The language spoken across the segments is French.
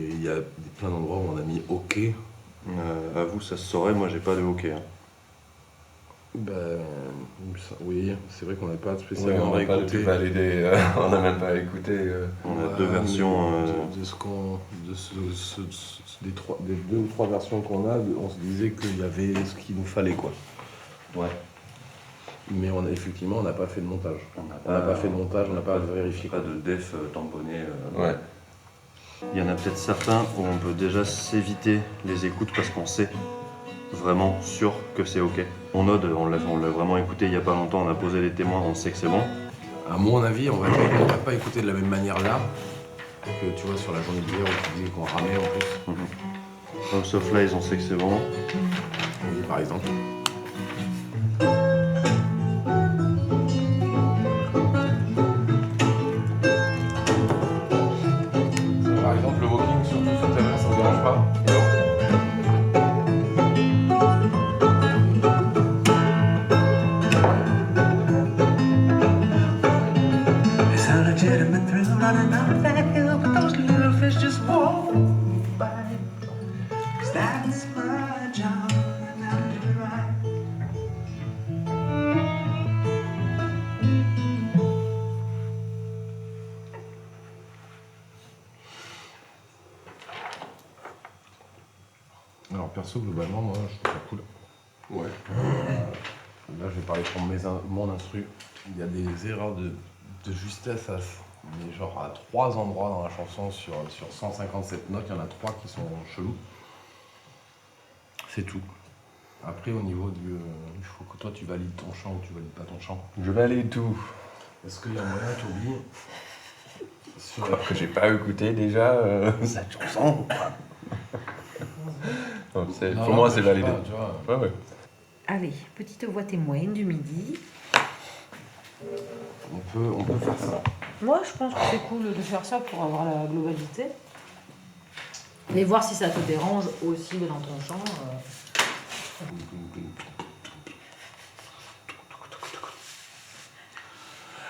il y a plein d'endroits où on a mis OK. À vous, ça se saurait, moi j'ai pas de hockey. Hein. Oui, c'est vrai qu'on n'a pas Ouais, spécialement on n'a pas écouté. tout validé, on n'a même pas écouté. On a deux versions. Des 2 ou 3 versions qu'on a, on se disait qu'il y avait ce qu'il nous fallait, quoi. Ouais. Mais effectivement, on n'a pas fait de montage. On n'a pas vérifié. Pas de def tamponné. Ouais. Il y en a peut-être certains où on peut déjà s'éviter les écoutes parce qu'on sait vraiment sûr que c'est OK. On ode, on l'a vraiment écouté il n'y a pas longtemps, on a posé les témoins, on sait que c'est bon. À mon avis, on va pas écouter de la même manière là que tu vois sur la journée d'hier où tu disais qu'on ramait en plus. Sauf là, ils ont sait que c'est bon. Oui, par exemple. Par exemple, le walking sur ta main, ça ne dérange pas. It's a legitimate thrill running down that hill, but those little fish just won't bite. 'Cause that's my job, and I'm doing right. Alors perso, globalement, moi, je trouve ça cool. Ouais. Là, je vais parler pour mon instru. Il y a des erreurs de justesse, mais genre à 3 endroits dans la chanson sur 157 notes, il y en a 3 qui sont chelous. C'est tout. Après, au niveau du... il faut que toi, tu valides ton chant ou tu valides pas ton chant. Je valide tout. Est-ce qu'il y a moyen, Toby, sur Alors que j'ai pas écouté déjà cette chanson. Donc, Non, pour moi, mais c'est je sais validé. pas, tu vois. Ouais. Allez, petite voix témoin du midi. On peut faire ça. Moi, je pense que c'est cool de faire ça pour avoir la globalité. Mais voir si ça te dérange aussi dans ton chant.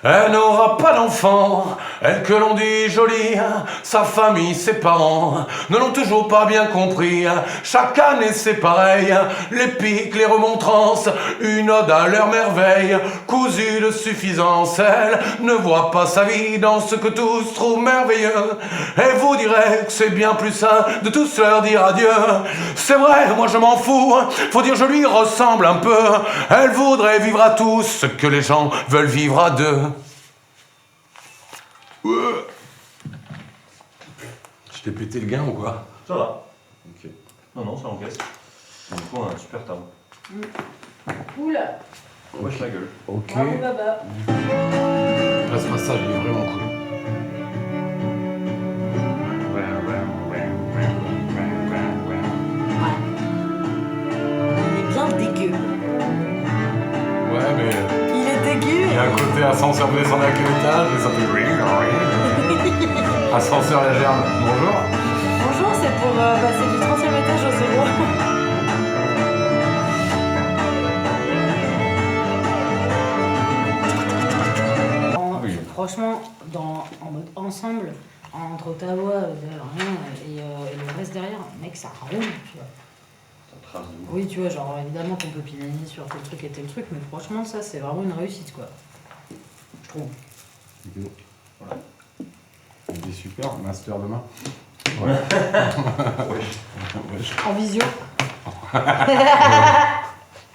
Elle n'aura pas d'enfant, elle que l'on dit jolie, sa famille, ses parents ne l'ont toujours pas bien compris. Chaque année c'est pareil, les pics, les remontrances, une ode à leur merveille, cousue de suffisance. Elle ne voit pas sa vie dans ce que tous trouvent merveilleux. Elle vous dirait que c'est bien plus sain de tous leur dire adieu. C'est vrai, moi je m'en fous, faut dire je lui ressemble un peu. Elle voudrait vivre à tous ce que les gens veulent vivre à deux. Je t'ai pété le gain ou quoi? Ça va. Ok. Non, ça encaisse. Du coup, on a un super timbre. Cool. Wesh la gueule. Ok. Bravo, Baba. Là, ce passage, il est vraiment cool. Il est bien dégueu. Ouais, mais Il est dégueu. il y a un côté ascenseur descend à quel étage et ça fait ascenseur légère. Bonjour. Bonjour, c'est pour passer du 30e étage au zéro. Franchement, en mode ensemble, entre ta voix, rien, et le reste derrière, mec, ça roule, tu vois. Ça trace de Oui, tu vois, genre évidemment qu'on peut pinailler sur tel truc et tel truc, mais franchement, ça, c'est vraiment une réussite, quoi. Je trouve. Voilà. Il est super, master demain. Ouais. En visio.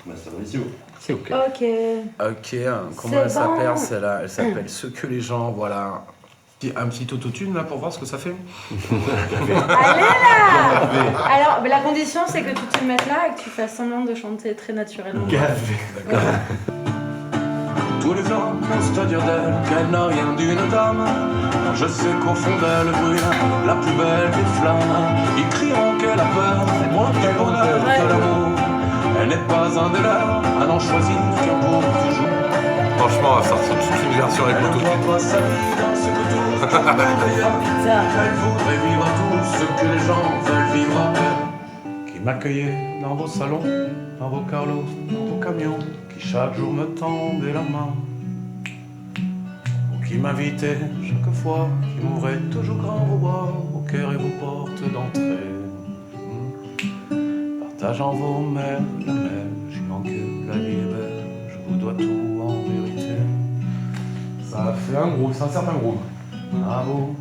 Master visio. C'est ok. Ok. Ok, comment C'est elle s'appelle bon. celle-là? Elle s'appelle Ce que les gens, voilà. Un petit autotune là pour voir ce que ça fait. Allez là. Alors, mais la condition, c'est que tu te mettes là et que tu fasses semblant de chanter très naturellement. D'accord. Tous les hommes osent dire d'elle qu'elle n'a rien d'une dame. Je sais qu'au fond d'elle brûle la plus belle des flammes. Ils crieront qu'elle a peur, moins du bonheur de l'amour. Elle n'est pas un des leurs, à n'en choisir qu'un pour toujours. Franchement, on va sortir toute une version avec Elle ne l'autotune. voit pas sa vie dans ce que tout le monde Ça. Elle voudrait vivre à tout ce que les gens veulent vivre à elle. Qui m'accueillait dans vos salons, dans vos carlos, dans vos camions, qui chaque jour me tendait la main, ou qui m'invitait chaque fois, qui m'ouvrait toujours grand vos bras, ou cœurs et vos portes d'entrée. Partageant vos mers, la mer, jurant que la vie est belle, je vous dois tout en vérité. Ça fait un groove, c'est un certain groove. Bravo.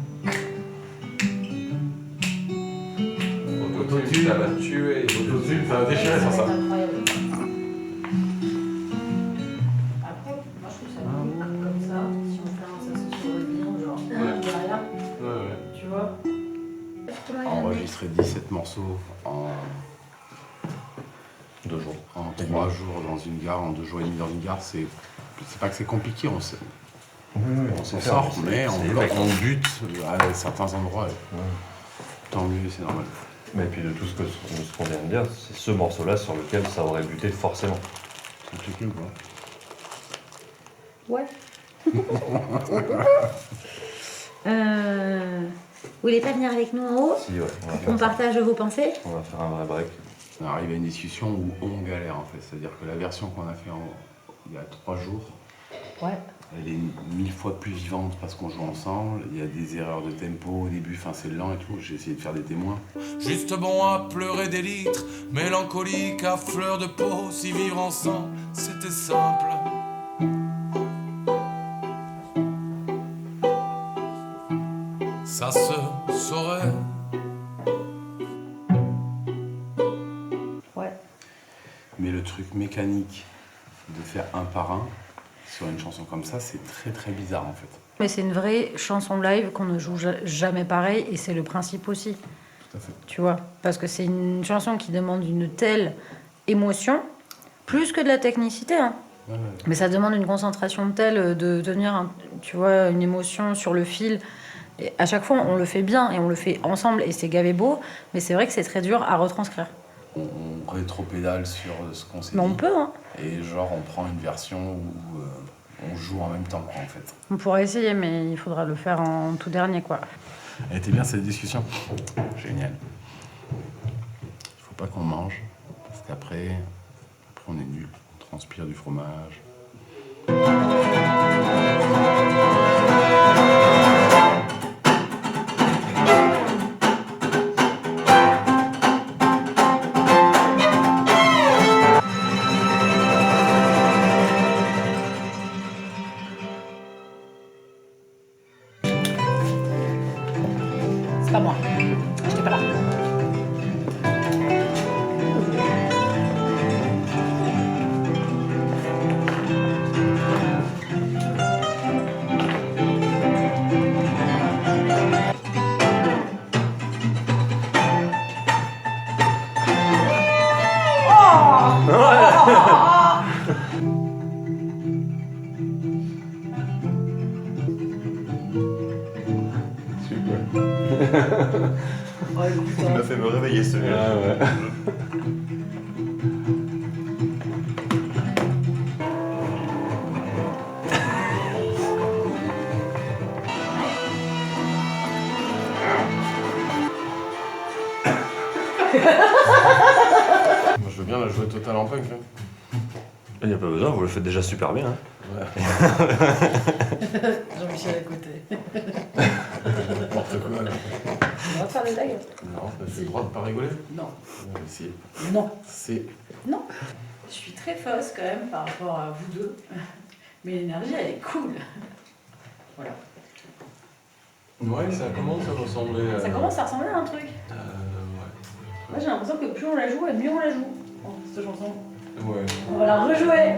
Autotune, ça va tuer. Autotune, ça va déchirer sur ça. C'est incroyable. Après, moi je trouve ça cool, comme ça, si on fait un sensation sur le bilan, genre derrière, Ouais. tu vois. Enregistrer 17 morceaux en 2 jours. 3 jours dans une gare, en 2 jours et demi dans une gare, c'est pas que c'est compliqué, on s'en sort, mais on bute à certains endroits. Tant mieux, c'est normal. Mais puis de tout ce qu'on vient de dire, c'est ce morceau-là sur lequel ça aurait buté forcément. C'est compliqué ou quoi? Ouais. Vous voulez pas venir avec nous en haut? Si, ouais, On partage vos pensées? on va faire un vrai break. On arrive à une discussion où on galère en fait. C'est-à-dire que la version qu'on a fait il y a 3 jours, Ouais. elle est 1000 fois plus vivante parce qu'on joue ensemble. Il y a des erreurs de tempo au début, enfin c'est lent et tout. J'ai essayé de faire des témoins. Juste bon à pleurer des litres, mélancolique à fleur de peau, si vivre ensemble c'était simple. Ça se saurait. Ouais. Mais le truc mécanique de faire un par un sur une chanson comme ça, c'est très très bizarre en fait. Mais c'est une vraie chanson live qu'on ne joue jamais pareil et c'est le principe aussi, Tout à fait. tu vois. Parce que c'est une chanson qui demande une telle émotion, plus que de la technicité, hein. Ouais, ouais. Mais ça demande une concentration telle de tenir, tu vois, une émotion sur le fil. Et à chaque fois, on le fait bien et on le fait ensemble et c'est gavé beau, mais c'est vrai que c'est très dur à retranscrire. On rétro-pédale sur ce qu'on s'est Mais on dit. peut, hein. Et genre on prend une version où on joue en même temps quoi, en fait. On pourrait essayer, mais il faudra le faire en tout dernier, quoi. Elle était bien cette discussion. Génial. Il faut pas qu'on mange, parce qu'après on est nul. On transpire du fromage. C'est pas moi. J'étais pas là. Il m'a fait me réveiller celui-là. Moi je veux bien la jouer total en punk. Hein. Il n'y a pas besoin, vous le faites déjà super bien. Hein. Jean-Michel à côté. N'importe quoi. Là. On va te faire des blagues. Non, j'ai le droit de pas rigoler. Non. Si. Non. C'est. Non. Je suis très fausse quand même par rapport à vous deux. Mais l'énergie, elle est cool. Voilà. Ouais, ça commence à ressembler. Ça commence à ressembler à un truc. Ouais. Moi, j'ai l'impression que plus on la joue, et mieux on la joue. Cette chanson. Ouais. On va la rejouer.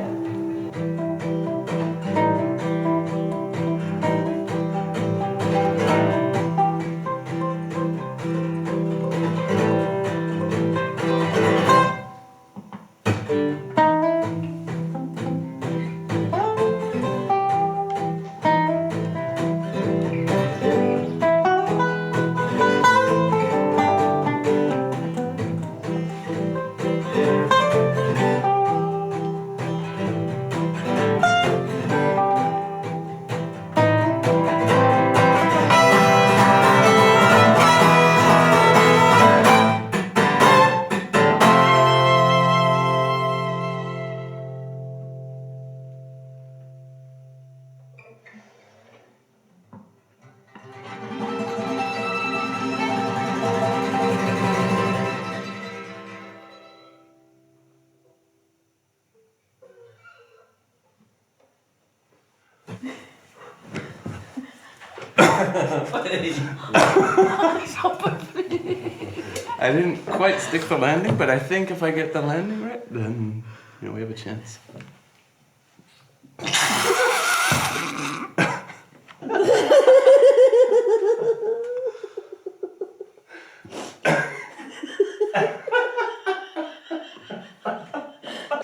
I didn't quite stick the landing, but I think if I get the landing right, then we have a chance.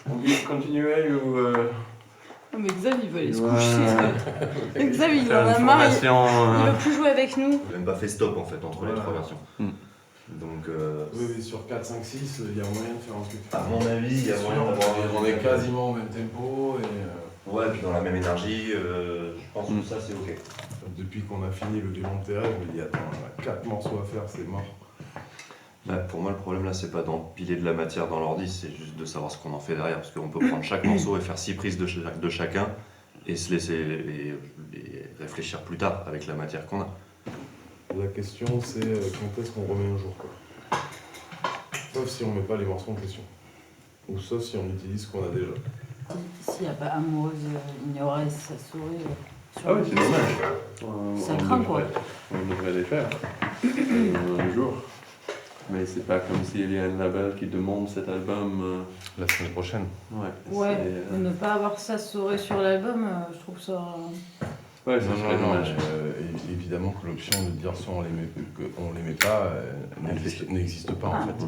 On veut continuer ou Mais Xav, il veut aller se Ouais. coucher. Xav, il faire en a une marre. formation, Il veut plus jouer avec nous. On n'a même pas fait stop en fait entre les Voilà. trois versions. Hmm. Donc, Oui, sur 4, 5, 6, il y a moyen de faire un truc. à mon avis, il y a moyen d'avoir. On est quasiment au même tempo et Ouais, puis dans la même énergie, je pense que ça c'est ok. depuis qu'on a fini le démonter, je me dis attends, on a 4 morceaux à faire, c'est mort. Bah, pour moi, le problème là, c'est pas d'empiler de la matière dans l'ordi, c'est juste de savoir ce qu'on en fait derrière. Parce qu'on peut prendre chaque morceau et faire 6 prises de chacun et se laisser les réfléchir plus tard avec la matière qu'on a. La question c'est quand est-ce qu'on remet un jour quoi. Sauf si on met pas les morceaux en question. Ou sauf si on utilise ce qu'on a déjà. S'il n'y a pas amoureuse, ignoreuse, ça saurait. Ah oui, c'est dommage. Ça craint, quoi. On devrait les faire un jour. Mais c'est pas comme s'il y a un label qui demande cet album. La semaine prochaine. Ouais. Ouais, c'est, mais ne pas avoir ça saurait sur l'album, je trouve ça. Ouais, ça Non, serait non, non, dommage. évidemment que l'option de dire soit on les met pas n'existe pas en fait.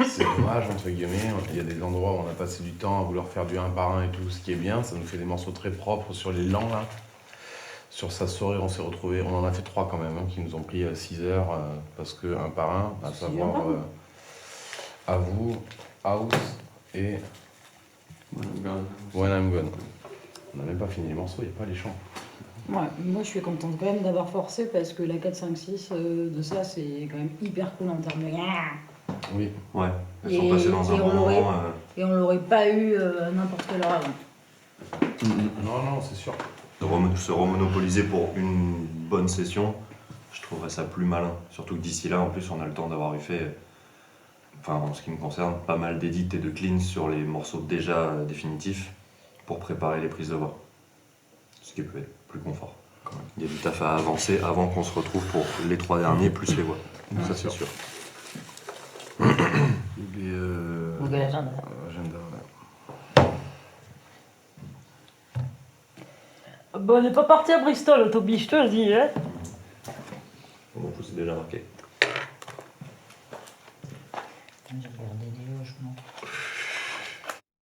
C'est dommage entre guillemets, il y a des endroits où on a passé du temps à vouloir faire du un par un et tout, ce qui est bien, ça nous fait des morceaux très propres sur les lents là. Sur sa soirée on s'est retrouvé, on en a fait 3 quand même, qui nous ont pris 6 heures parce que un par un, à savoir à vous, House et When I'm Gone. On n'a même pas fini les morceaux, il n'y a pas les chants. Ouais, moi je suis contente quand même d'avoir forcé parce que la 4, 5, 6 de ça c'est quand même hyper cool en termes de. Oui. Ouais, elles Et- sont passées dans un et bon on l'aurait- moment. Et on l'aurait pas eu à n'importe quelle heure avant. Non, non, c'est sûr. Se remonopoliser pour une bonne session, je trouverais ça plus malin. Surtout que d'ici là, en plus, on a le temps d'avoir eu fait, enfin en ce qui me concerne, pas mal d'édits et de cleans sur les morceaux déjà définitifs pour préparer les prises de voix. Ce qui peut être plus confort. Quand même. Il y a du taf à avancer avant qu'on se retrouve pour les 3 derniers plus les voix. Ça c'est sûr. Il est Donc l'agenda. agenda, ouais. Bon, on n'est pas parti à Bristol, Toby, je te le dis, hein. Mon pouce est déjà marqué. J'ai regardé les logements.